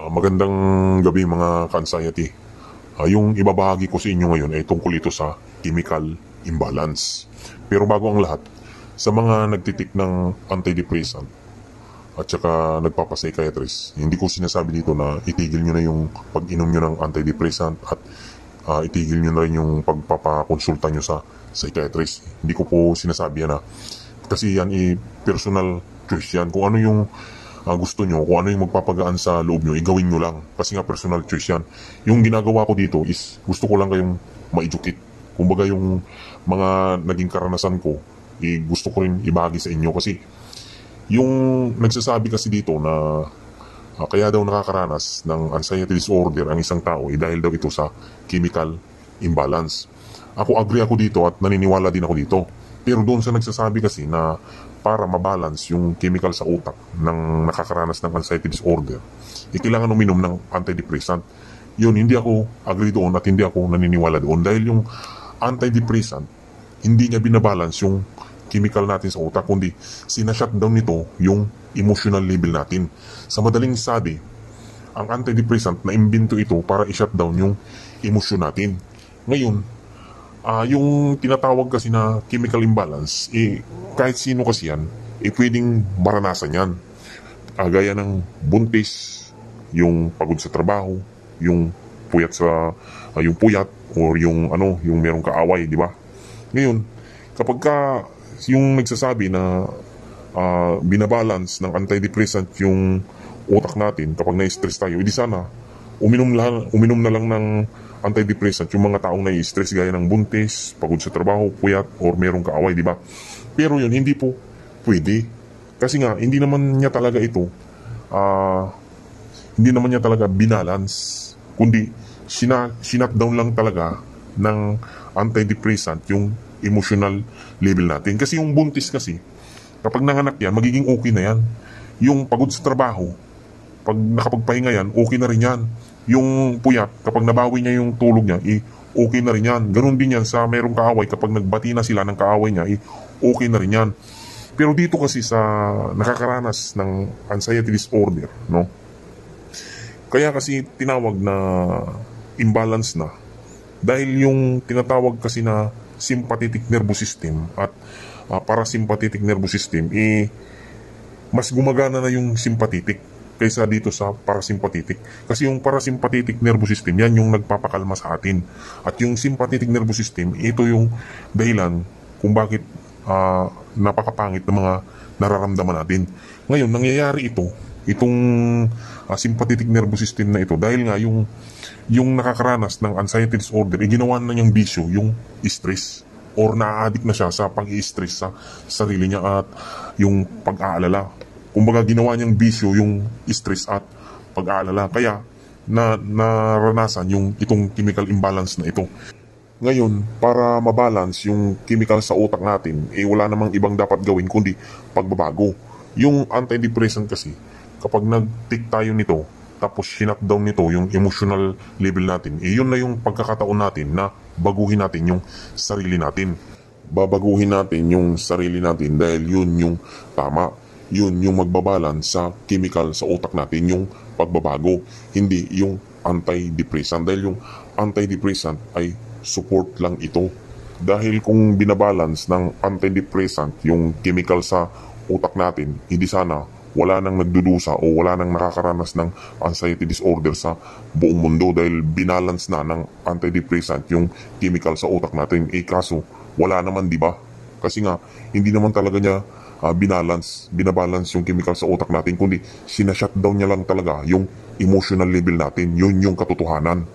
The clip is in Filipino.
Magandang gabi mga ka-anxiety. Yung ibabahagi ko sa inyo ngayon ay tungkol ito sa chemical imbalance. Pero bago ang lahat, sa mga nagtitik ng antidepressant at saka nagpapapsychiatrist, hindi ko sinasabi dito na itigil nyo na yung pag-inom nyo ng antidepressant at itigil nyo na rin yung pagpapakonsulta nyo sa psychiatrist. Hindi ko po sinasabi yan kasi yan personal choice yan. Kung ano yung gusto nyo, kung ano yung magpapagaan sa loob nyo, igawin nyo lang. Kasi nga personal choice yan. Yung ginagawa ko dito is gusto ko lang kayong ma-educate. Kumbaga yung mga naging karanasan ko, gusto ko rin ibahagi sa inyo kasi yung nagsasabi kasi dito na kaya daw nakakaranas ng anxiety disorder ang isang tao dahil daw ito sa chemical imbalance. Agree ako dito at naniniwala din ako dito. Pero doon sa nagsasabi kasi na para mabalance yung chemical sa utak ng nakakaranas ng anxiety disorder, kailangan uminom ng antidepressant. Yun, hindi ako agree doon at hindi ako naniniwala doon dahil yung antidepressant, hindi niya binabalance yung chemical natin sa utak, kundi sinashutdown nito yung emotional level natin. Sa madaling sabi, ang antidepressant na imbento ito para i-shutdown yung emosyon natin. Ngayon, yung tinatawag kasi na chemical imbalance, kahit sino kasi yan, pwedeng maranasan yan. Gaya ng buntis, yung pagod sa trabaho, yung puyat yung puyat, or yung yung merong kaaway, di ba? Ngayon, kapag yung nagsasabi na binabalance ng antidepressant yung utak natin kapag na-stress tayo, di sana uminom na lang ng antidepressant yung mga taong nai-stress gaya ng buntis, pagod sa trabaho, puyat, or merong kaaway, di ba? Pero yun, hindi po pwede. Kasi nga, hindi naman niya talaga ito, hindi naman niya talaga binalance, kundi sinutdown lang talaga ng antidepressant yung emotional level natin. Kasi yung buntis kasi, kapag nanganak yan, magiging okay na yan. Yung pagod sa trabaho, pag nakapagpahinga yan, okay na rin yan. Yung puyat, kapag nabawi niya yung tulog niya, okay na rin yan. Ganun din yan sa merong kaaway, kapag nagbati na sila ng kaaway niya, okay na rin yan. Pero dito kasi sa nakakaranas ng anxiety disorder, no? Kaya kasi tinawag na imbalance na. Dahil yung tinatawag kasi na sympathetic nervous system at parasympathetic nervous system, mas gumagana na yung sympathetic kaysa dito sa parasympathetic. Kasi yung parasympathetic nervous system, yan yung nagpapakalma sa atin. At yung sympathetic nervous system, ito yung dahilan kung bakit napakapangit ng mga nararamdaman natin. Ngayon, nangyayari itong sympathetic nervous system na ito dahil nga yung nakakaranas ng anxiety disorder, ginawa na niyang bisyo yung stress, or na-addict na siya sa pang-i-stress sa sarili niya at yung pag-aalala. Kumbaga ginawa niyang bisyo yung stress at pag-aalala, kaya naranasan itong chemical imbalance na ito. Ngayon, para mabalance yung chemical sa utak natin, wala namang ibang dapat gawin kundi pagbabago. Yung antidepressant kasi, kapag nag-take tayo nito, tapos sinutdown nito yung emotional level natin, yun na yung pagkakataon natin na baguhin natin yung sarili natin. Babaguhin natin yung sarili natin dahil yun yung tama. Yun yung magbabalance sa chemical sa utak natin, yung pagbabago, hindi yung antidepressant. Dahil yung antidepressant ay support lang ito. Dahil kung binabalance ng antidepressant yung chemical sa utak natin, hindi sana wala nang nagdudusa o wala nang nakakaranas ng anxiety disorder sa buong mundo dahil binalance na ng antidepressant yung chemical sa utak natin. Kaso wala naman, di ba? Kasi nga hindi naman talaga niya binabalance yung chemical sa utak natin, kundi sinashutdown niya lang talaga yung emotional level natin. Yun yung katotohanan.